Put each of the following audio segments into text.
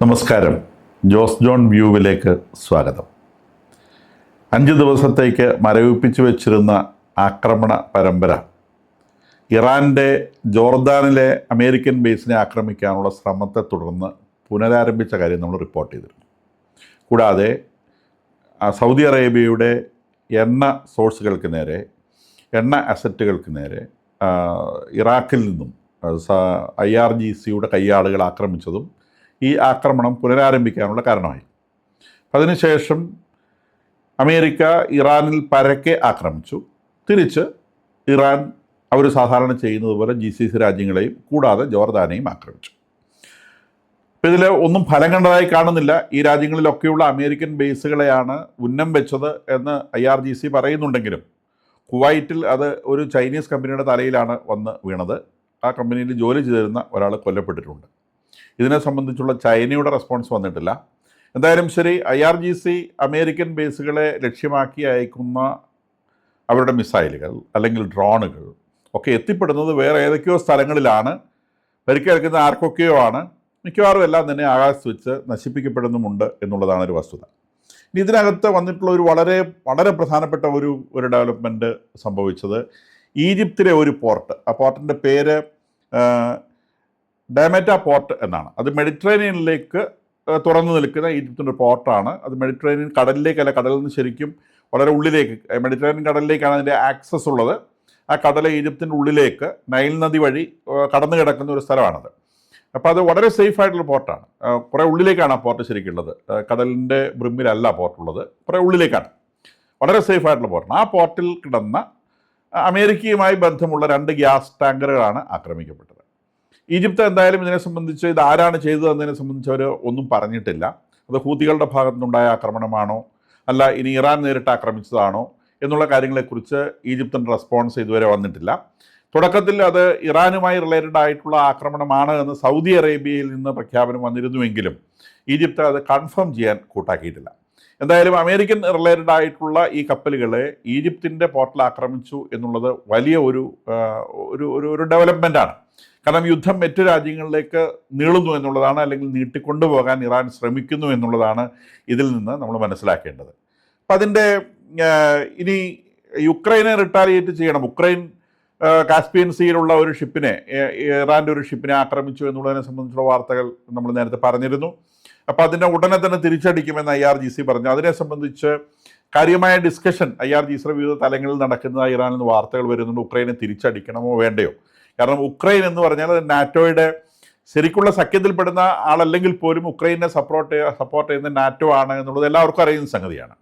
നമസ്കാരം. ജോസ് ജോൺ വ്യൂവിലേക്ക് സ്വാഗതം. 5 ദിവസത്തേക്ക് മരവിപ്പിച്ചു വെച്ചിരുന്ന ആക്രമണ പരമ്പര ഇറാൻ്റെ ജോർദാനിലെ അമേരിക്കൻ ബേസിനെ ആക്രമിക്കാനുള്ള ശ്രമത്തെ തുടർന്ന് പുനരാരംഭിച്ച കാര്യം നമ്മൾ റിപ്പോർട്ട് ചെയ്തിരുന്നു. കൂടാതെ സൗദി അറേബ്യയുടെ എണ്ണ സോഴ്സുകൾക്ക് നേരെ, എണ്ണ അസറ്റുകൾക്ക് നേരെ ഇറാഖിൽ നിന്നും IRGCയുടെ കയ്യാളുകൾ ആക്രമിച്ചതും ഈ ആക്രമണം പുനരാരംഭിക്കാനുള്ള കാരണമായി. അതിനുശേഷം അമേരിക്ക ഇറാനിൽ പരക്കെ ആക്രമിച്ചു. തിരിച്ച് ഇറാൻ അവർ സാധാരണ ചെയ്യുന്നത് പോലെ GCC രാജ്യങ്ങളെയും കൂടാതെ ജോർദാനെയും ആക്രമിച്ചു. അപ്പോൾ ഇതിൽ ഒന്നും ഫലം കണ്ടതായി കാണുന്നില്ല. ഈ രാജ്യങ്ങളിലൊക്കെയുള്ള അമേരിക്കൻ ബേസുകളെയാണ് ഉന്നം വെച്ചത് എന്ന് IRGC പറയുന്നുണ്ടെങ്കിലും കുവൈറ്റിൽ അത് ഒരു ചൈനീസ് കമ്പനിയുടെ തലയിലാണ് വന്ന് വീണത്. ആ കമ്പനിയിൽ ജോലി ചെയ്തിരുന്ന ഒരാൾ കൊല്ലപ്പെട്ടിട്ടുണ്ട്. ഇതിനെ സംബന്ധിച്ചുള്ള ചൈനയുടെ റെസ്പോൺസ് വന്നിട്ടില്ല. എന്തായാലും ശരി, IRGC അമേരിക്കൻ ബേസുകളെ ലക്ഷ്യമാക്കി അയക്കുന്ന അവരുടെ മിസൈലുകൾ അല്ലെങ്കിൽ ഡ്രോണുകൾ ഒക്കെ എത്തിപ്പെടുന്നത് വേറെ ഏതൊക്കെയോ സ്ഥലങ്ങളിലാണ്. പരിക്കേൽക്കുന്ന ആർക്കൊക്കെയോ ആണ്. മിക്കവാറും എല്ലാം തന്നെ ആകാശത്ത് വെച്ച് നശിപ്പിക്കപ്പെടുന്നുമുണ്ട് എന്നുള്ളതാണ് ഒരു വസ്തുത. ഇനി ഇതിനകത്ത് വന്നിട്ടുള്ള ഒരു വളരെ വളരെ പ്രധാനപ്പെട്ട ഒരു ഡെവലപ്മെൻറ്റ് സംഭവിച്ചത് ഈജിപ്തിലെ ഒരു പോർട്ട്. ആ പോർട്ടിൻ്റെ പേര് ഡാമറ്റ പോർട്ട് എന്നാണ്. അത് മെഡിറ്ററേനിയനിലേക്ക് തുറന്നു നിൽക്കുന്ന ഈജിപ്തിൻ്റെ പോർട്ടാണ്. അത് മെഡിറ്ററേനിയൻ കടലിലേക്കല്ല, കടലിൽ നിന്ന് ശരിക്കും വളരെ ഉള്ളിലേക്ക്, മെഡിറ്ററേനിയൻ കടലിലേക്കാണ് അതിൻ്റെ ആക്സസ് ഉള്ളത്. ആ കടൽ ഈജിപ്തിൻ്റെ ഉള്ളിലേക്ക് നൈൽ നദി വഴി കടന്നു കിടക്കുന്ന ഒരു സ്ഥലമാണത്. അപ്പോൾ അത് വളരെ സേഫ് ആയിട്ടുള്ള പോർട്ടാണ്. കുറേ ഉള്ളിലേക്കാണ് ആ പോർട്ട് ശരിക്കുള്ളത്. കടലിൻ്റെ ബ്രിമ്മിലല്ല പോർട്ടുള്ളത്, കുറേ ഉള്ളിലേക്കാണ്. വളരെ സേഫ് ആയിട്ടുള്ള പോർട്ടാണ്. ആ പോർട്ടിൽ കിടന്ന അമേരിക്കയുമായി ബന്ധമുള്ള 2 ഗ്യാസ് ടാങ്കറുകളാണ് ആക്രമിക്കപ്പെട്ടത്. ഈജിപ്ത് എന്തായാലും ഇതിനെ സംബന്ധിച്ച് ഇത് ആരാണ് ചെയ്തതെന്നതിനെ സംബന്ധിച്ച് അവർ ഒന്നും പറഞ്ഞിട്ടില്ല. അത് ഹൂതികളുടെ ഭാഗത്തു നിന്നുണ്ടായ ആക്രമണമാണോ അല്ല ഇനി ഇറാൻ നേരിട്ട് ആക്രമിച്ചതാണോ എന്നുള്ള കാര്യങ്ങളെക്കുറിച്ച് ഈജിപ്തിൻ്റെ റെസ്പോൺസ് ഇതുവരെ വന്നിട്ടില്ല. തുടക്കത്തിൽ അത് ഇറാനുമായി റിലേറ്റഡ് ആയിട്ടുള്ള ആക്രമണമാണ് എന്ന് സൗദി അറേബ്യയിൽ നിന്ന് പ്രഖ്യാപനം വന്നിരുന്നുവെങ്കിലും ഈജിപ്ത് അത് കൺഫേം ചെയ്യാൻ കൂട്ടാക്കിയിട്ടില്ല. എന്തായാലും അമേരിക്കൻ റിലേറ്റഡ് ആയിട്ടുള്ള ഈ കപ്പലുകളെ ഈജിപ്തിൻ്റെ പോർട്ടിൽ ആക്രമിച്ചു എന്നുള്ളത് വലിയ ഒരു ഡെവലപ്മെൻറ്റാണ്. കാരണം യുദ്ധം മറ്റു രാജ്യങ്ങളിലേക്ക് നീളുന്നു എന്നുള്ളതാണ്, അല്ലെങ്കിൽ നീട്ടിക്കൊണ്ടുപോകാൻ ഇറാൻ ശ്രമിക്കുന്നു എന്നുള്ളതാണ് ഇതിൽ നിന്ന് നമ്മൾ മനസ്സിലാക്കേണ്ടത്. അപ്പം അതിൻ്റെ ഇനി യുക്രൈനെ റിട്ടാലിയേറ്റ് ചെയ്യണം. ഉക്രൈൻ കാസ്പിയൻ സീയിലുള്ള ഒരു ഷിപ്പിനെ, ഇറാൻ്റെ ഒരു ഷിപ്പിനെ ആക്രമിച്ചു എന്നുള്ളതിനെ സംബന്ധിച്ചുള്ള വാർത്തകൾ നമ്മൾ നേരത്തെ പറഞ്ഞിരുന്നു. അപ്പോൾ അതിനെ ഉടനെ തന്നെ തിരിച്ചടിക്കുമെന്ന് IRGC പറഞ്ഞു. അതിനെ സംബന്ധിച്ച് കാര്യമായ ഡിസ്കഷൻ IRGCയുടെ വിവിധ തലങ്ങളിൽ നടക്കുന്നതായി ഇറാനിൽ നിന്ന് വാർത്തകൾ വരുന്നുണ്ട്. ഉക്രൈനെ തിരിച്ചടിക്കണമോ വേണ്ടയോ? കാരണം ഉക്രൈൻ എന്ന് പറഞ്ഞാൽ നാറ്റോയുടെ ശരിക്കുള്ള സഖ്യത്തിൽപ്പെടുന്ന ആളല്ലെങ്കിൽ പോലും ഉക്രൈനെ സപ്പോർട്ട് ചെയ്യുന്ന നാറ്റോ ആണ് എന്നുള്ളത് എല്ലാവർക്കും അറിയുന്ന സംഗതിയാണ്.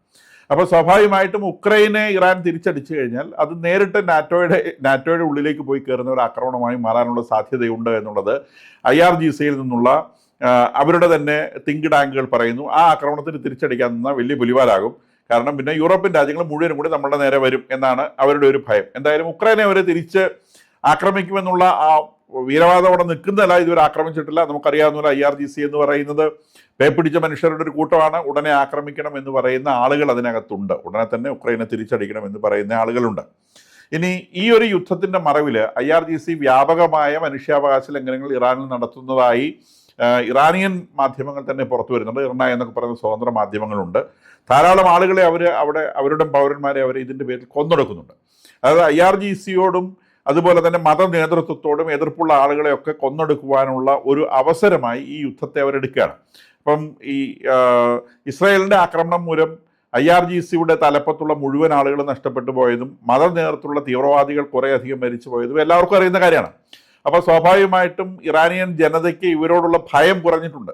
അപ്പോൾ സ്വാഭാവികമായിട്ടും ഉക്രൈനെ ഇറാൻ തിരിച്ചടിച്ചു കഴിഞ്ഞാൽ അത് നേരിട്ട് നാറ്റോയുടെ ഉള്ളിലേക്ക് പോയി കയറുന്ന ഒരു ആക്രമണമായി മാറാനുള്ള സാധ്യതയുണ്ട് എന്നുള്ളത് IRGCയിൽ നിന്നുള്ള അവരുടെ തന്നെ തിങ്ക് ടാങ്കുകൾ പറയുന്നു. ആ ആക്രമണത്തിന് തിരിച്ചടിക്കാൻ നിന്നാൽ വലിയ പുലിവാലാകും. കാരണം പിന്നെ യൂറോപ്യൻ രാജ്യങ്ങൾ മുഴുവനും കൂടി നമ്മളുടെ നേരെ വരും എന്നാണ് അവരുടെ ഒരു ഭയം. എന്തായാലും ഉക്രൈനെ അവരെ തിരിച്ച് ആക്രമിക്കുമെന്നുള്ള ആ വീരവാദം അവിടെ നിൽക്കുന്നതല്ല, ഇതുവരെ ആക്രമിച്ചിട്ടില്ല. നമുക്കറിയാവുന്ന IRGC എന്ന് പറയുന്നത് പേപ്പിടിച്ച മനുഷ്യരുടെ ഒരു കൂട്ടമാണ്. ഉടനെ ആക്രമിക്കണം എന്ന് പറയുന്ന ആളുകൾ അതിനകത്തുണ്ട്. ഉടനെ തന്നെ ഉക്രൈനെ തിരിച്ചടിക്കണം എന്ന് പറയുന്ന ആളുകളുണ്ട്. ഇനി ഈ ഒരു യുദ്ധത്തിൻ്റെ മറവിൽ IRGC വ്യാപകമായ മനുഷ്യാവകാശ ലംഘനങ്ങൾ ഇറാനിൽ നടത്തുന്നതായി ഇറാനിയൻ മാധ്യമങ്ങൾ തന്നെ പുറത്തു വരുന്നുണ്ട്. ഇർന എന്നൊക്കെ പറയുന്ന സ്വതന്ത്ര മാധ്യമങ്ങളുണ്ട്. ധാരാളം ആളുകളെ അവിടെ അവരുടെ പൗരന്മാരെ അവർ ഇതിൻ്റെ പേരിൽ കൊന്നൊടുക്കുന്നുണ്ട്. അതായത് IRGCയോടും അതുപോലെ തന്നെ മത നേതൃത്വത്തോടും എതിർപ്പുള്ള ആളുകളെയൊക്കെ കൊന്നൊടുക്കുവാനുള്ള ഒരു അവസരമായി ഈ യുദ്ധത്തെ അവരെടുക്കുകയാണ്. അപ്പം ഈ ഇസ്രായേലിൻ്റെ ആക്രമണം മൂലം IRGCയുടെ തലപ്പത്തുള്ള മുഴുവൻ ആളുകൾ നഷ്ടപ്പെട്ടു പോയതും മത നേതൃത്വമുള്ള തീവ്രവാദികൾ കുറേയധികം മരിച്ചു പോയതും എല്ലാവർക്കും അറിയുന്ന കാര്യമാണ്. അപ്പോൾ സ്വാഭാവികമായിട്ടും ഇറാനിയൻ ജനതയ്ക്ക് ഇവരോടുള്ള ഭയം കുറഞ്ഞിട്ടുണ്ട്.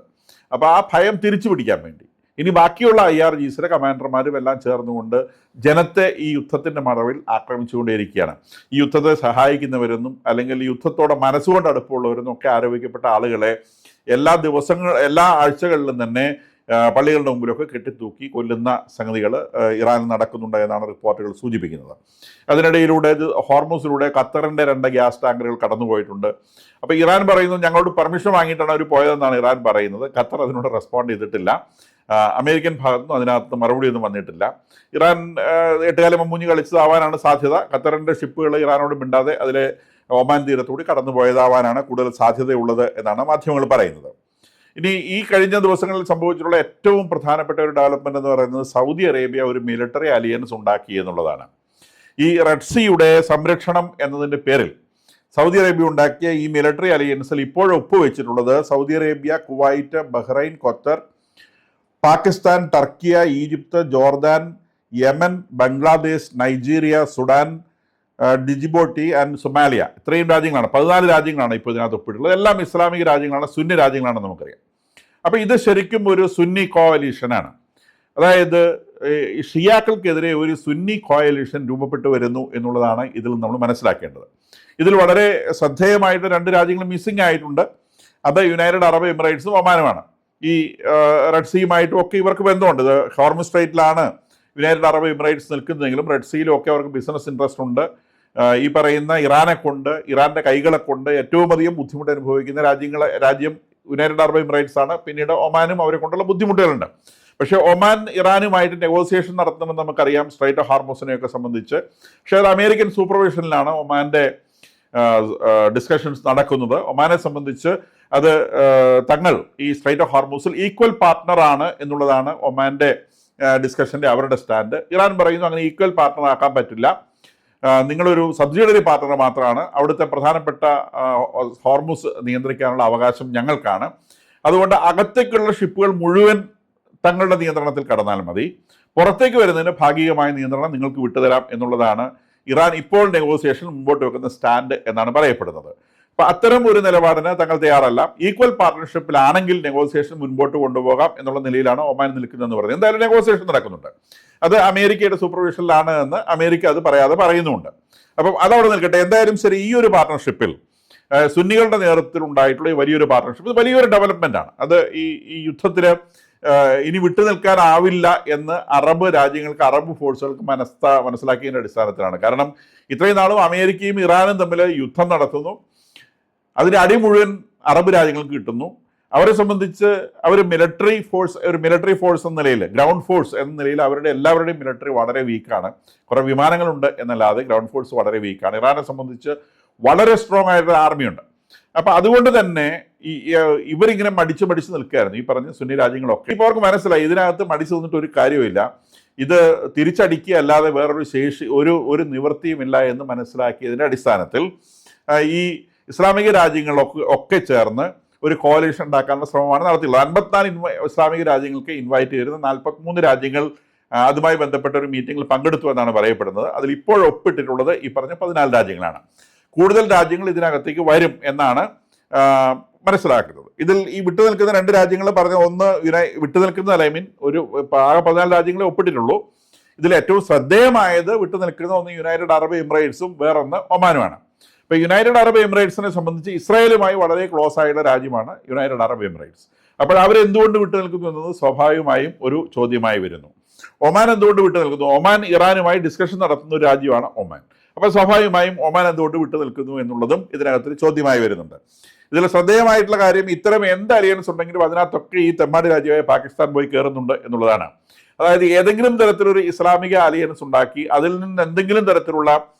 അപ്പോൾ ആ ഭയം തിരിച്ചു പിടിക്കാൻ വേണ്ടി ഇനി ബാക്കിയുള്ള IRGCയുടെ കമാൻഡർമാരും എല്ലാം ചേർന്നുകൊണ്ട് ജനത്തെ ഈ യുദ്ധത്തിൻ്റെ മറവിൽ ആക്രമിച്ചുകൊണ്ടേയിരിക്കുകയാണ്. ഈ യുദ്ധത്തെ സഹായിക്കുന്നവരെന്നും അല്ലെങ്കിൽ ഈ യുദ്ധത്തോടെ മനസ്സുകൊണ്ട് അടുപ്പമുള്ളവരെന്നും ഒക്കെ ആരോപിക്കപ്പെട്ട ആളുകളെ എല്ലാ ആഴ്ചകളിലും തന്നെ പള്ളികളുടെ മുമ്പിലൊക്കെ കെട്ടിത്തൂക്കി കൊല്ലുന്ന സംഗതികൾ ഇറാനിൽ നടക്കുന്നുണ്ട് എന്നാണ് റിപ്പോർട്ടുകൾ സൂചിപ്പിക്കുന്നത്. അതിനിടയിലൂടെ ഹോർമൂസിലൂടെ ഖത്തറിൻ്റെ 2 ഗ്യാസ് ടാങ്കറുകൾ കടന്നുപോയിട്ടുണ്ട്. അപ്പോൾ ഇറാൻ പറയുന്നു ഞങ്ങളോട് പെർമിഷൻ വാങ്ങിയിട്ടാണ് അവർ പോയതെന്നാണ് ഇറാൻ പറയുന്നത്. ഖത്തർ അതിനോട് റെസ്പോണ്ട് ചെയ്തിട്ടില്ല. അമേരിക്കൻ ഭാഗത്തുനിന്നും അതിനകത്ത് മറുപടിയൊന്നും വന്നിട്ടില്ല. ഇറാൻ 8 കാലം മുഞ്ഞ് കളിച്ചതാവാനാണ് സാധ്യത. ഖത്തറിൻ്റെ ഷിപ്പുകൾ ഇറാനോട് മിണ്ടാതെ അതിലെ ഒമാൻ തീരത്തുകൂടി കടന്നുപോയതാവാനാണ് കൂടുതൽ സാധ്യതയുള്ളത് എന്നാണ് മാധ്യമങ്ങൾ പറയുന്നത്. ഇനി ഈ കഴിഞ്ഞ ദിവസങ്ങളിൽ സംഭവിച്ചിട്ടുള്ള ഏറ്റവും പ്രധാനപ്പെട്ട ഒരു ഡെവലപ്മെന്റ് എന്ന് പറയുന്നത് സൗദി അറേബ്യ ഒരു മിലിറ്ററി അലിയൻസ് ഉണ്ടാക്കി എന്നുള്ളതാണ്. ഈ റെഡ് സീയുടെ സംരക്ഷണം എന്നതിൻ്റെ പേരിൽ സൗദി അറേബ്യ ഉണ്ടാക്കിയ ഈ മിലിറ്ററി അലിയൻസിൽ ഇപ്പോൾ ഒപ്പുവെച്ചിട്ടുള്ളത് Saudi Arabia, Kuwait, Bahrain, Qatar, Pakistan, Turkiye, Egypt, Jordan, Yemen, Bangladesh, Nigeria, Sudan, Djibouti and Somalia. ഇത്രയും രാജ്യങ്ങളാണ്, 14 രാജ്യങ്ങളാണ് ഇപ്പോൾ ഇതിനകത്ത് ഒപ്പിട്ടുള്ളത്. എല്ലാം ഇസ്ലാമിക രാജ്യങ്ങളാണ്, സുന്നി രാജ്യങ്ങളാണെന്ന് നമുക്കറിയാം. അപ്പോൾ ഇത് ശരിക്കും ഒരു സുന്നി കോalitionനാണ്. അതായത് ഷിയാക്കൾക്കെതിരെ ഒരു സുന്നി കോalition രൂപപ്പെട്ടു വരുന്നു എന്നുള്ളതാണ് ഇതിൽ നമ്മൾ മനസ്സിലാക്കേണ്ടത്. ഇതിൽ വളരെ ശ്രദ്ധേയമായിട്ട് 2 രാജ്യങ്ങൾ മിസ്സിംഗ് ആയിട്ടുണ്ട്. അത് യുണൈറ്റഡ് അറബ് എമിറേറ്റ്സും ഒമാനുമാണ്. ഈ റെഡ് സീയുമായിട്ടും ഒക്കെ ഇവർക്ക് ബന്ധമുണ്ട്. ഇത് ഹോർമുസ് സ്ട്രൈറ്റിലാണ് യുണൈറ്റഡ് അറബ് എമിറേറ്റ്സ് നിൽക്കുന്നതെങ്കിലും റെഡ് സീയിലും ഒക്കെ അവർക്ക് ബിസിനസ് ഇൻട്രസ്റ്റ് ഉണ്ട്. ഈ പറയുന്ന ഇറാനെ കൊണ്ട്, ഇറാൻ്റെ കൈകളെ കൊണ്ട് ഏറ്റവും അധികം ബുദ്ധിമുട്ട് അനുഭവിക്കുന്ന രാജ്യം യുണൈറ്റഡ് അറബ് എമിറേറ്റ്സ് ആണ്. പിന്നീട് ഒമാനും അവരെ കൊണ്ടുള്ള ബുദ്ധിമുട്ടുകളുണ്ട്. പക്ഷേ ഒമാൻ ഇറാനുമായിട്ട് നെഗോസിയേഷൻ നടത്തണമെന്ന് നമുക്കറിയാം, സ്ട്രൈറ്റ് ഓഫ് ഹോർമുസിനെയൊക്കെ സംബന്ധിച്ച്. പക്ഷേ അത് അമേരിക്കൻ സൂപ്പർവിഷനിലാണ് ഒമാൻ്റെ ഡിസ്കഷൻസ് നടക്കുന്നത്. ഒമാനെ സംബന്ധിച്ച് അത് തങ്ങൾ ഈ സ്ട്രൈറ്റ് ഓഫ് ഹോർമുസിൽ ഈക്വൽ പാർട്ട്ണറാണ് എന്നുള്ളതാണ് ഒമാൻ്റെ ഡിസ്കഷൻ്റെ അവരുടെ സ്റ്റാൻഡ്. ഇറാൻ പറയുന്നു അങ്ങനെ ഈക്വൽ പാർട്ട്ണർ ആക്കാൻ പറ്റില്ല, നിങ്ങളൊരു സബ്സിഡിയറി പാർട്ട്ണർ മാത്രമാണ്, അവിടുത്തെ പ്രധാനപ്പെട്ട ഹോർമുസ് നിയന്ത്രിക്കാനുള്ള അവകാശം ഞങ്ങൾക്കാണ്, അതുകൊണ്ട് അകത്തേക്കുള്ള ഷിപ്പുകൾ മുഴുവൻ തങ്ങളുടെ നിയന്ത്രണത്തിൽ കടന്നാൽ മതി, പുറത്തേക്ക് വരുന്നതിന് ഭാഗികമായ നിയന്ത്രണം നിങ്ങൾക്ക് വിട്ടുതരാം എന്നുള്ളതാണ് ഇറാൻ ഇപ്പോൾ നെഗോസിയേഷൻ മുമ്പോട്ട് വെക്കുന്ന സ്റ്റാൻഡ് എന്നാണ് പറയപ്പെടുന്നത്. അപ്പോൾ അത്തരം ഒരു നിലപാടിന് തങ്ങൾ തയ്യാറല്ല. ഈക്വൽ പാർട്ട്ണർഷിപ്പിലാണെങ്കിൽ നെഗോസിയേഷൻ മുൻപോട്ട് കൊണ്ടുപോകാം എന്നുള്ള നിലയിലാണ് ഒമാൻ നിൽക്കുന്നതെന്ന് പറയുന്നത്. എന്തായാലും നെഗോസിയേഷൻ നടക്കുന്നുണ്ട്. അത് അമേരിക്കയുടെ സൂപ്പർവിഷനിലാണ് എന്ന് അമേരിക്ക അത് പറയാതെ പറയുന്നുമുണ്ട്. അപ്പം അതവിടെ നിൽക്കട്ടെ. എന്തായാലും ശരി, ഈ ഒരു പാർട്ട്ണർഷിപ്പിൽ സുന്നികളുടെ നേതൃത്വത്തിൽ ഉണ്ടായിട്ടുള്ള ഈ വലിയൊരു പാർട്ട്ണർഷിപ്പ് ഇത് വലിയൊരു ഡെവലപ്മെന്റ് ആണ്. അത് ഈ യുദ്ധത്തിൽ ഇനി വിട്ടുനിൽക്കാനാവില്ല എന്ന് അറബ് രാജ്യങ്ങൾക്ക്, അറബ് ഫോഴ്സുകൾക്ക് മനസ്സിലാക്കിയതിൻ്റെ അടിസ്ഥാനത്തിലാണ്. കാരണം ഇത്രയും നാളും അമേരിക്കയും ഇറാനും തമ്മിൽ യുദ്ധം നടത്തുന്നു, അതിൻ്റെ അടി മുഴുവൻ അറബ് രാജ്യങ്ങൾക്ക് കിട്ടുന്നു. അവരെ സംബന്ധിച്ച് അവർ മിലിറ്ററി ഫോഴ്സ് എന്ന നിലയിൽ, ഗ്രൗണ്ട് ഫോഴ്സ് എന്ന നിലയിൽ അവരുടെ എല്ലാവരുടെയും മിലിറ്ററി വളരെ വീക്കാണ്. കുറേ വിമാനങ്ങളുണ്ട് എന്നല്ലാതെ ഗ്രൗണ്ട് ഫോഴ്സ് വളരെ വീക്കാണ്. ഇറാനെ സംബന്ധിച്ച് വളരെ സ്ട്രോങ് ആയിട്ടുള്ള ആർമിയുണ്ട്. അപ്പം അതുകൊണ്ട് തന്നെ ഇവരിങ്ങനെ മടിച്ച് നിൽക്കുകയായിരുന്നു, ഈ പറഞ്ഞ സുന്നി രാജ്യങ്ങളൊക്കെ. ഇപ്പോൾ അവർക്ക് മനസ്സിലായി ഇതിനകത്ത് മടിച്ചു നിന്നിട്ട് ഒരു കാര്യമില്ല, ഇത് തിരിച്ചടിക്കുക അല്ലാതെ വേറൊരു ശേഷി ഒരു നിവൃത്തിയുമില്ല എന്ന് മനസ്സിലാക്കിയതിൻ്റെ അടിസ്ഥാനത്തിൽ ഈ ഇസ്ലാമിക രാജ്യങ്ങളൊക്കെ ചേർന്ന് ഒരു കോalition ഉണ്ടാക്കാനുള്ള ശ്രമമാണ് നടത്തിയുള്ളത്. 54 ഇസ്ലാമിക രാജ്യങ്ങൾക്ക് ഇൻവൈറ്റ് ചെയ്തിരുന്ന 43 രാജ്യങ്ങൾ അതുമായി ബന്ധപ്പെട്ട ഒരു മീറ്റിംഗിൽ പങ്കെടുത്തു എന്നാണ് പറയപ്പെടുന്നത്. അതിൽ ഇപ്പോൾ ഒപ്പിട്ടിട്ടുള്ളത് ഈ പറഞ്ഞ 14 രാജ്യങ്ങളാണ്. കൂടുതൽ രാജ്യങ്ങൾ ഇതിനകത്തേക്ക് വരും എന്നാണ് മനസ്സിലാക്കുന്നത്. ഇതിൽ ഈ വിട്ടുനിൽക്കുന്ന 2 രാജ്യങ്ങൾ പറഞ്ഞ ഒന്ന് വിട്ടുനിൽക്കുന്ന ഒരു ആകെ 14 രാജ്യങ്ങളെ ഒപ്പിട്ടിട്ടുള്ളൂ. ഇതിൽ ഏറ്റവും ശ്രദ്ധേയമായത് വിട്ടുനിൽക്കുന്ന ഒന്ന് യുണൈറ്റഡ് അറബ് എമിറേറ്റ്സും വേറൊന്ന് ഒമാനുമാണ്. ഇപ്പോൾ യുണൈറ്റഡ് അറബ് എമിറേറ്റ്സിനെ സംബന്ധിച്ച് ഇസ്രായേലുമായി വളരെ ക്ലോസ് ആയിട്ടുള്ള രാജ്യമാണ് യുണൈറ്റഡ് അറബ് എമിറേറ്റ്സ്. അപ്പോൾ അവരെന്തുകൊണ്ട് വിട്ടുനിൽക്കുന്നു എന്നത് സ്വാഭാവികമായും ഒരു ചോദ്യമായി വരുന്നു. ഒമാൻ എന്തുകൊണ്ട് വിട്ടുനിൽക്കുന്നു? ഒമാൻ ഇറാനുമായി ഡിസ്കഷൻ നടത്തുന്ന ഒരു രാജ്യമാണ് ഒമാൻ. അപ്പോൾ സ്വാഭാവികമായും ഒമാൻ എന്തുകൊണ്ട് വിട്ടുനിൽക്കുന്നു എന്നുള്ളതും ഇതിനകത്തൊരു ചോദ്യമായി വരുന്നുണ്ട്. ഇതിൽ ശ്രദ്ധേയമായിട്ടുള്ള കാര്യം, ഇത്തരം എന്ത് അലിയൻസ് ഉണ്ടെങ്കിലും അതിനകത്തൊക്കെ ഈ തെമ്മാടി രാജ്യമായ പാകിസ്ഥാൻ പോയി കയറുന്നുണ്ട് എന്നുള്ളതാണ്. അതായത് ഏതെങ്കിലും തരത്തിലൊരു ഇസ്ലാമിക അലിയൻസ് ഉണ്ടാക്കി അതിൽ നിന്ന് എന്തെങ്കിലും തരത്തിലുള്ള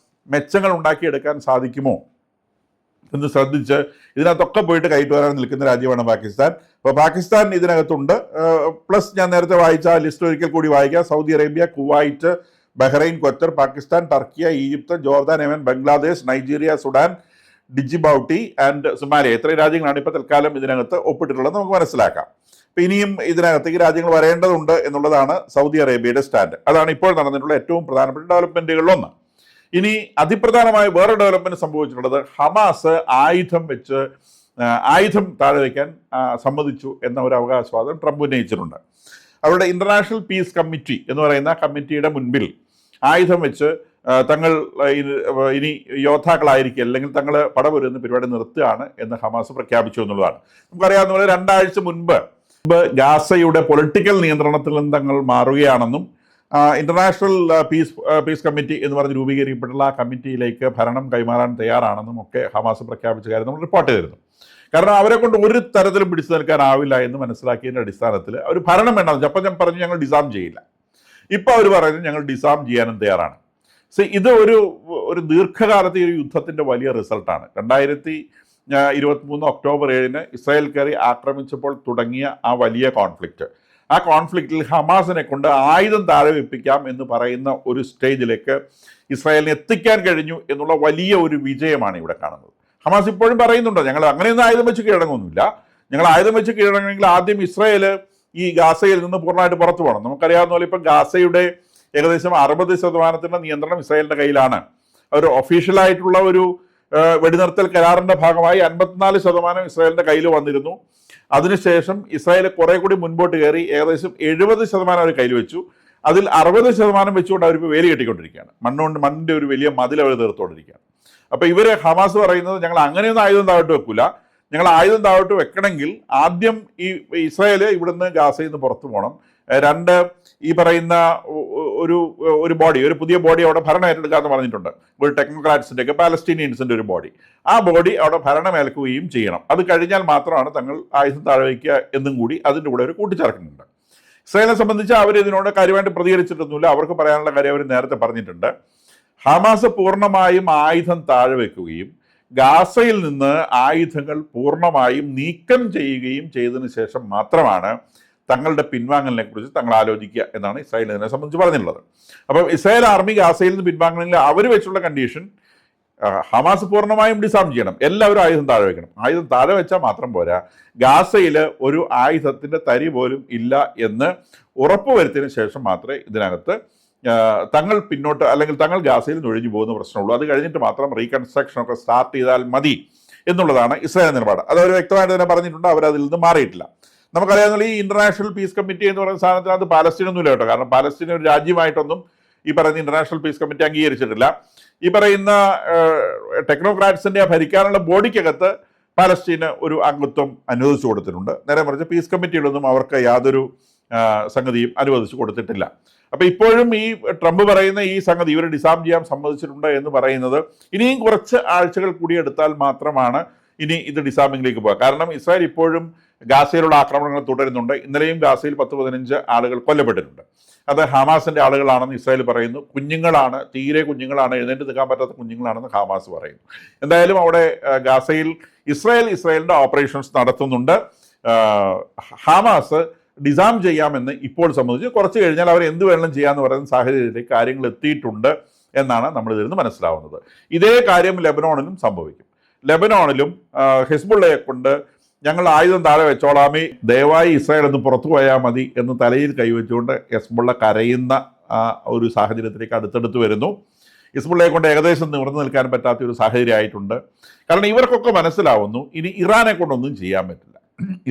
മെച്ചങ്ങൾ ഉണ്ടാക്കിയെടുക്കാൻ സാധിക്കുമോ എന്ന് ശ്രദ്ധിച്ച് ഇതിനകത്തൊക്കെ പോയിട്ട് കയറ്റി വരാൻ നിൽക്കുന്ന രാജ്യമാണ് പാകിസ്ഥാൻ. അപ്പോൾ പാകിസ്ഥാൻ ഇതിനകത്തുണ്ട്. പ്ലസ് ഞാൻ നേരത്തെ വായിച്ച ലിസ്റ്റ് ഒരിക്കൽ കൂടി വായിക്കാം. Saudi Arabia, Kuwait, Bahrain, Qatar, Pakistan, Turkiye, Egypt, Jordan, Yemen, Bangladesh, Nigeria, Sudan, Djibouti and Somalia. ഇത്രയും രാജ്യങ്ങളാണ് ഇപ്പോൾ തൽക്കാലം ഇതിനകത്ത് ഒപ്പിട്ടിട്ടുള്ളത് നമുക്ക് മനസ്സിലാക്കാം. അപ്പോൾ ഇനിയും ഇതിനകത്തേക്ക് രാജ്യങ്ങൾ വരേണ്ടതുണ്ട് എന്നുള്ളതാണ് സൗദി അറേബ്യയുടെ സ്റ്റാൻഡ്. അതാണ് ഇപ്പോൾ നടന്നിട്ടുള്ള ഏറ്റവും പ്രധാനപ്പെട്ട ഡെവലപ്മെൻറ്റുകളിലൊന്ന്. ഇനി അതിപ്രധാനമായ വേറെ ഡെവലപ്മെൻറ്റ് സംഭവിച്ചിട്ടുള്ളത്, ഹമാസ് ആയുധം താഴെ വയ്ക്കാൻ സമ്മതിച്ചു എന്ന ഒരു അവകാശവാദം ട്രംപ് ഉന്നയിച്ചിട്ടുണ്ട്. അവരുടെ ഇന്റർനാഷണൽ പീസ് കമ്മിറ്റി എന്ന് പറയുന്ന കമ്മിറ്റിയുടെ മുൻപിൽ ആയുധം വെച്ച് തങ്ങൾ ഇനി യോദ്ധാക്കളായിരിക്കും, അല്ലെങ്കിൽ തങ്ങൾ പടപൊരുന്ന പരിപാടി നിർത്തുകയാണ് എന്ന് ഹമാസ് പ്രഖ്യാപിച്ചു എന്നുള്ളതാണ്. നമുക്കറിയാവുന്ന പോലെ 2 ആഴ്ച മുൻപ് ഗാസയുടെ പൊളിറ്റിക്കൽ നിയന്ത്രണത്തിൽ നിന്ന് തങ്ങൾ മാറുകയാണെന്നും ഇന്റർനാഷണൽ പീസ് കമ്മിറ്റി എന്ന് പറഞ്ഞ് രൂപീകരിക്കപ്പെട്ടുള്ള ആ കമ്മിറ്റിയിലേക്ക് ഭരണം കൈമാറാൻ തയ്യാറാണെന്നും ഒക്കെ ഹമാസ് പ്രഖ്യാപിച്ച കാര്യം നമ്മൾ റിപ്പോർട്ട് ചെയ്തിരുന്നു. കാരണം അവരെ കൊണ്ട് ഒരു തരത്തിലും പിടിച്ചു നിൽക്കാനാവില്ല എന്ന് മനസ്സിലാക്കിയതിൻ്റെ അടിസ്ഥാനത്തിൽ അവർ ഭരണം വേണം. അപ്പം ഞാൻ പറഞ്ഞു ഞങ്ങൾ ഡിസാം ചെയ്യില്ല. ഇപ്പോൾ അവർ പറയുന്നത് ഞങ്ങൾ ഡിസാം ചെയ്യാനും തയ്യാറാണ്. ഇത് ഒരു ദീർഘകാലത്തെ ഒരു യുദ്ധത്തിൻ്റെ വലിയ റിസൾട്ടാണ്. 23 ഒക്ടോബർ 7 ഇസ്രായേൽ കയറി ആക്രമിച്ചപ്പോൾ തുടങ്ങിയ ആ വലിയ കോൺഫ്ലിക്റ്റ്, ആ കോൺഫ്ലിക്റ്റിൽ ഹമാസിനെ കൊണ്ട് ആയുധം താഴെ വെപ്പിക്കാം എന്ന് പറയുന്ന ഒരു സ്റ്റേജിലേക്ക് ഇസ്രായേലിനെ എത്തിക്കാൻ കഴിഞ്ഞു എന്നുള്ള വലിയ ഒരു വിജയമാണ് ഇവിടെ കാണുന്നത്. ഹമാസ് ഇപ്പോഴും പറയുന്നുണ്ടോ ഞങ്ങൾ അങ്ങനെയൊന്നും ആയുധം വെച്ച് കീഴടങ്ങുന്നില്ല, ഞങ്ങൾ ആയുധം വെച്ച് കീഴടങ്ങണമെങ്കിൽ ആദ്യം ഇസ്രായേൽ ഈ ഗാസയിൽ നിന്ന് പൂർണ്ണമായിട്ട് പുറത്തു പോകണം. നമുക്കറിയാവുന്ന പോലെ ഇപ്പം ഗാസയുടെ ഏകദേശം 60% നിയന്ത്രണം ഇസ്രായേലിൻ്റെ കയ്യിലാണ്. ഒരു ഒഫീഷ്യലായിട്ടുള്ള ഒരു വെടിനിർത്തൽ കരാറിൻ്റെ ഭാഗമായി 54% ഇസ്രായേലിൻ്റെ കയ്യിൽ വന്നിരുന്നു. അതിനുശേഷം ഇസ്രായേൽ കുറെ കൂടി മുൻപോട്ട് കയറി ഏകദേശം 70% അവർ കയ്യിൽ വെച്ചു. അതിൽ 60% വെച്ചുകൊണ്ട് അവരിപ്പോൾ വേലി കെട്ടിക്കൊണ്ടിരിക്കുകയാണ്. മണ്ണിൻ്റെ ഒരു വലിയ മതിൽ അവർ തീർത്തുകൊണ്ടിരിക്കുകയാണ്. അപ്പോൾ ഇവർ ഹമാസ് പറയുന്നത് ഞങ്ങൾ അങ്ങനെയൊന്നും ആയുധം താഴോട്ട് വെക്കില്ല, ഞങ്ങൾ ആയുധം താഴോട്ട് വെക്കണമെങ്കിൽ ആദ്യം ഈ ഇസ്രായേൽ ഇവിടുന്ന് ഗാസയിൽ നിന്ന് പുറത്തു പോകണം. 2, ഈ പറയുന്ന ഒരു ബോഡി, ഒരു പുതിയ ബോഡി അവിടെ ഭരണം ഏറ്റെടുക്കാമെന്ന് പറഞ്ഞിട്ടുണ്ട്. ഒരു ടെക്നോക്രാറ്റ്സിൻ്റെ ഒക്കെ പാലസ്തീനിയൻസിൻ്റെ ഒരു ബോഡി, ആ ബോഡി അവിടെ ഭരണമേൽക്കുകയും ചെയ്യണം. അത് കഴിഞ്ഞാൽ മാത്രമാണ് തങ്ങൾ ആയുധം താഴെ വയ്ക്കുക എന്നും കൂടി അതിൻ്റെ കൂടെ ഒരു കൂട്ടിച്ചേർക്കുന്നുണ്ട്. ഇസ്രായേലിനെ സംബന്ധിച്ച് അവർ ഇതിനോട് കാര്യമായിട്ട് പ്രതികരിച്ചിട്ടൊന്നുമില്ല. അവർക്ക് പറയാനുള്ള കാര്യം അവർ നേരത്തെ പറഞ്ഞിട്ടുണ്ട്. ഹമാസ് പൂർണ്ണമായും ആയുധം താഴെ വയ്ക്കുകയും ഗാസയിൽ നിന്ന് ആയുധങ്ങൾ പൂർണ്ണമായും നീക്കം ചെയ്യുകയും ചെയ്തതിന് ശേഷം മാത്രമാണ് തങ്ങളുടെ പിൻവാങ്ങലിനെ കുറിച്ച് തങ്ങൾ ആലോചിക്കുക എന്നാണ് ഇസ്രായേൽ ഇതിനെ സംബന്ധിച്ച് പറഞ്ഞിട്ടുള്ളത്. അപ്പം ഇസ്രായേൽ ആർമി ഗാസയിൽ നിന്ന് പിൻവാങ്ങണമെങ്കിൽ അവർ വെച്ചുള്ള കണ്ടീഷൻ ഹമാസ് പൂർണ്ണമായും ഡിസാം ചെയ്യണം, എല്ലാവരും ആയുധം താഴെ വയ്ക്കണം. ആയുധം താഴെ വെച്ചാൽ മാത്രം പോരാ, ഗാസയിൽ ഒരു ആയുധത്തിൻ്റെ തരി പോലും ഇല്ല എന്ന് ഉറപ്പുവരുത്തിയതിനു ശേഷം മാത്രമേ ഇതിനകത്ത് തങ്ങൾ പിന്നോട്ട് അല്ലെങ്കിൽ തങ്ങൾ ഗാസയിൽ നിന്ന് ഒഴിഞ്ഞു പോകുന്ന പ്രശ്നമുള്ളൂ. അത് കഴിഞ്ഞിട്ട് മാത്രം റീകൺസ്ട്രക്ഷൻ ഒക്കെ സ്റ്റാർട്ട് ചെയ്താൽ മതി എന്നുള്ളതാണ് ഇസ്രായേൽ നിലപാട്. അത് അവർ വ്യക്തമായിട്ട് തന്നെ പറഞ്ഞിട്ടുണ്ട്, അവരതിൽ നിന്ന് മാറിയിട്ടില്ല. നമുക്കറിയാവുന്ന ഈ ഇന്റർനാഷണൽ പീസ് കമ്മിറ്റി എന്ന് പറയുന്ന സാധനത്തിനകത്ത് പാലസ്തീനൊന്നുമില്ല കേട്ടോ. കാരണം പാലസ്തീൻ ഒരു രാജ്യമായിട്ടൊന്നും ഈ പറയുന്ന ഇന്റർനാഷണൽ പീസ് കമ്മിറ്റി അംഗീകരിച്ചിട്ടില്ല. ഈ പറയുന്ന ടെക്നോക്രാറ്റ്സിന്റെ ഭരിക്കാനുള്ള ബോഡിക്കകത്ത് പാലസ്തീന് ഒരു അംഗത്വം അനുവദിച്ചു കൊടുത്തിട്ടുണ്ട്. നേരെ മറിച്ച് പീസ് കമ്മിറ്റിയിലൊന്നും അവർക്ക് യാതൊരു സംഗതിയും അനുവദിച്ചു കൊടുത്തിട്ടില്ല. അപ്പോൾ ഇപ്പോഴും ഈ ട്രംപ് പറയുന്ന ഈ സംഗതി ഇവർ ഡിസാം ചെയ്യാൻ സമ്മതിച്ചിട്ടുണ്ട് എന്ന് പറയുന്നത് ഇനിയും കുറച്ച് ആഴ്ചകൾ കൂടി എടുത്താൽ മാത്രമാണ് ഇനി ഇത് ഡിസാമിങ്ങിലേക്ക് പോകുക. കാരണം ഇസ്രായേൽ ഇപ്പോഴും ഗാസയിലുള്ള ആക്രമണങ്ങൾ തുടരുന്നുണ്ട്. ഇന്നലെയും ഗാസയിൽ 10-15 ആളുകൾ കൊല്ലപ്പെട്ടിട്ടുണ്ട്. അത് ഹമാസിൻ്റെ ആളുകളാണെന്ന് ഇസ്രായേൽ പറയുന്നു. കുഞ്ഞുങ്ങളാണ്, തീരെ കുഞ്ഞുങ്ങളാണ്, എഴുന്നേറ്റ് നിൽക്കാൻ പറ്റാത്ത കുഞ്ഞുങ്ങളാണെന്ന് ഹമാസ് പറയുന്നു. എന്തായാലും അവിടെ ഗാസയിൽ ഇസ്രായേലിൻ്റെ ഓപ്പറേഷൻസ് നടത്തുന്നുണ്ട്. ഹമാസ് ഡിസാം ചെയ്യാമെന്ന് ഇപ്പോൾ സംബന്ധിച്ച് കുറച്ച് കഴിഞ്ഞാൽ അവർ എന്ത് വേണം ചെയ്യാമെന്ന് പറയുന്ന സാഹചര്യത്തിലേക്ക് കാര്യങ്ങൾ എത്തിയിട്ടുണ്ട് എന്നാണ് നമ്മൾ ഇതിൽ നിന്ന് മനസ്സിലാവുന്നത്. ഇതേ കാര്യം ലെബനോണിലും സംഭവിക്കും. ലെബനോണിലും ഹിസ്ബുള്ളയെ കൊണ്ട് ഞങ്ങൾ ആയുധം താഴെ വെച്ചോളാമേ, ദയവായി ഇസ്രായേൽ ഒന്ന് പുറത്തു പോയാൽ മതി എന്ന് തലയിൽ കൈവച്ചുകൊണ്ട് ഹിസ്ബുള്ള കരയുന്ന ഒരു സാഹചര്യത്തിലേക്ക് അടുത്തടുത്ത് വരുന്നു. ഹിസ്ബുള്ളയെ കൊണ്ട് ഏകദേശം നിവർന്നു നിൽക്കാൻ പറ്റാത്ത ഒരു സാഹചര്യമായിട്ടുണ്ട്. കാരണം ഇവർക്കൊക്കെ മനസ്സിലാവുന്നു ഇനി ഇറാനെ കൊണ്ടൊന്നും ചെയ്യാൻ പറ്റില്ല.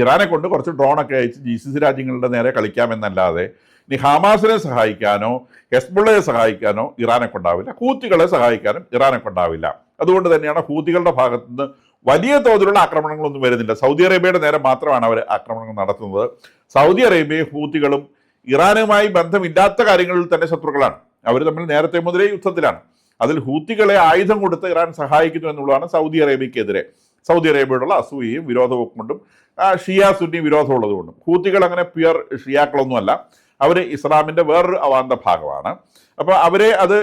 ഇറാനെ കൊണ്ട് കുറച്ച് ഡ്രോണൊക്കെ അയച്ച് GCC രാജ്യങ്ങളുടെ നേരെ കളിക്കാമെന്നല്ലാതെ ഇനി ഹമാസിനെ സഹായിക്കാനോ ഹെസ്ബുള്ളയെ സഹായിക്കാനോ ഇറാനെ കൊണ്ടാവില്ല, ഹൂത്തികളെ സഹായിക്കാനും ഇറാനെ കൊണ്ടാവില്ല. അതുകൊണ്ട് തന്നെയാണ് ഹൂത്തികളുടെ ഭാഗത്തു നിന്ന് വലിയ തോതിലുള്ള ആക്രമണങ്ങളൊന്നും വരുന്നില്ല. സൗദി അറേബ്യയുടെ നേരെ മാത്രമാണ് അവർ ആക്രമണങ്ങൾ നടത്തുന്നത്. സൗദി അറേബ്യയും ഹൂത്തികളും ഇറാനുമായി ബന്ധമില്ലാത്ത കാര്യങ്ങളിൽ തന്നെ ശത്രുക്കളാണ്. അവർ തമ്മിൽ നേരത്തെ മുതലേ യുദ്ധത്തിലാണ്. അതിൽ ഹൂത്തികളെ ആയുധം കൊടുത്ത് ഇറാൻ സഹായിക്കുന്നു എന്നുള്ളതാണ് സൗദി അറേബ്യക്കെതിരെ. സൗദി അറേബ്യയോടുള്ള അസൂയയും വിരോധവും കൊണ്ടും ഷിയ സുന്നി വിരോധമുള്ളതുകൊണ്ടും. ഹൂത്തികൾ അങ്ങനെ പ്യുവർ ഷിയാക്കളൊന്നുമല്ല, അവർ ഇസ്ലാമിൻ്റെ വേറൊരു അവാന്ത ഭാഗമാണ്. അപ്പോൾ അവരെ അത്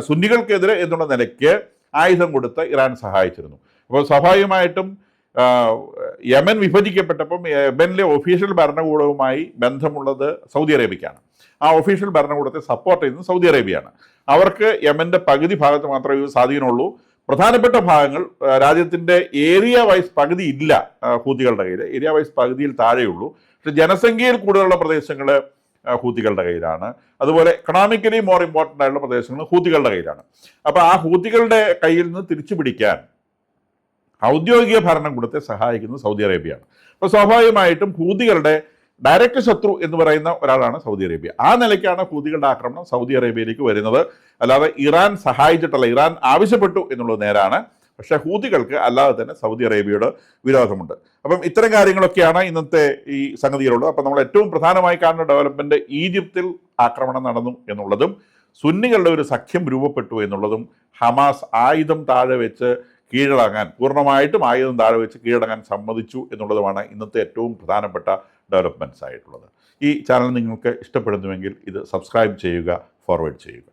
സുന്നികൾക്കെതിരെ എന്നുള്ള നിലയ്ക്ക് ആയുധം കൊടുത്ത് ഇറാൻ സഹായിച്ചിരുന്നു. അപ്പോൾ സ്വാഭാവികമായിട്ടും യമൻ വിഭജിക്കപ്പെട്ടപ്പം യമനിലെ ഒഫീഷ്യൽ ഭരണകൂടവുമായി ബന്ധമുള്ളത് സൗദി അറേബ്യക്കാണ്. ആ ഒഫീഷ്യൽ ഭരണകൂടത്തെ സപ്പോർട്ട് ചെയ്യുന്നത് സൗദി അറേബ്യയാണ്. അവർക്ക് യമൻ്റെ പകുതി ഭാഗത്ത് മാത്രമേ സ്വാധീനമുള്ളൂ. പ്രധാനപ്പെട്ട ഭാഗങ്ങൾ രാജ്യത്തിൻ്റെ ഏരിയ വൈസ് പകുതി ഇല്ല ഹൂത്തികളുടെ കയ്യിൽ, ഏരിയ വൈസ് പകുതിയിൽ താഴെയുള്ളൂ. പക്ഷെ ജനസംഖ്യയിൽ കൂടുതലുള്ള പ്രദേശങ്ങൾ ഹൂത്തികളുടെ കയ്യിലാണ്. അതുപോലെ എക്കണോമിക്കലി മോർ ഇമ്പോർട്ടൻ്റ് ആയിട്ടുള്ള പ്രദേശങ്ങൾ ഹൂത്തികളുടെ കയ്യിലാണ്. അപ്പോൾ ആ ഹൂത്തികളുടെ കയ്യിൽ നിന്ന് തിരിച്ചു പിടിക്കാൻ ഔദ്യോഗിക ഭരണകൂടത്തെ സഹായിക്കുന്നത് സൗദി അറേബ്യയാണ്. അപ്പോൾ സ്വാഭാവികമായിട്ടും ഹൂതികളുടെ ഡയറക്റ്റ് ശത്രു എന്ന് പറയുന്ന ഒരാളാണ് സൗദി അറേബ്യ. ആ നിലയ്ക്കാണ് ഹൂതികളുടെ ആക്രമണം സൗദി അറേബ്യയിലേക്ക് വരുന്നത്. അല്ലാതെ ഇറാൻ സഹായിച്ചിട്ടല്ല, ഇറാൻ ആവശ്യപ്പെട്ടു എന്നുള്ളത് നേരാണ്. പക്ഷേ ഹൂതികൾക്ക് അല്ലാതെ തന്നെ സൗദി അറേബ്യയോട് വിരോധമുണ്ട്. അപ്പം ഇത്തരം കാര്യങ്ങളൊക്കെയാണ് ഇന്നത്തെ ഈ സംഗതികളുള്ളത്. അപ്പം നമ്മൾ ഏറ്റവും പ്രധാനമായി കാണുന്ന ഡെവലപ്മെൻറ്റ് ഈജിപ്തിൽ ആക്രമണം നടന്നു എന്നുള്ളതും സുന്നികളുടെ ഒരു സഖ്യം രൂപപ്പെട്ടു എന്നുള്ളതും ഹമാസ് ആയുധം താഴെ വെച്ച് കീഴടങ്ങാൻ, പൂർണ്ണമായിട്ടും ആയുധം താഴെ വെച്ച് കീഴടങ്ങാൻ സമ്മതിച്ചു എന്നുള്ളതുമാണ് ഇന്നത്തെ ഏറ്റവും പ്രധാനപ്പെട്ട ഡെവലപ്മെൻറ്റ്സ് ആയിട്ടുള്ളത്. ഈ ചാനൽ നിങ്ങൾക്ക് ഇഷ്ടപ്പെടുന്നുവെങ്കിൽ ഇത് സബ്സ്ക്രൈബ് ചെയ്യുക, ഫോർവേഡ് ചെയ്യുക.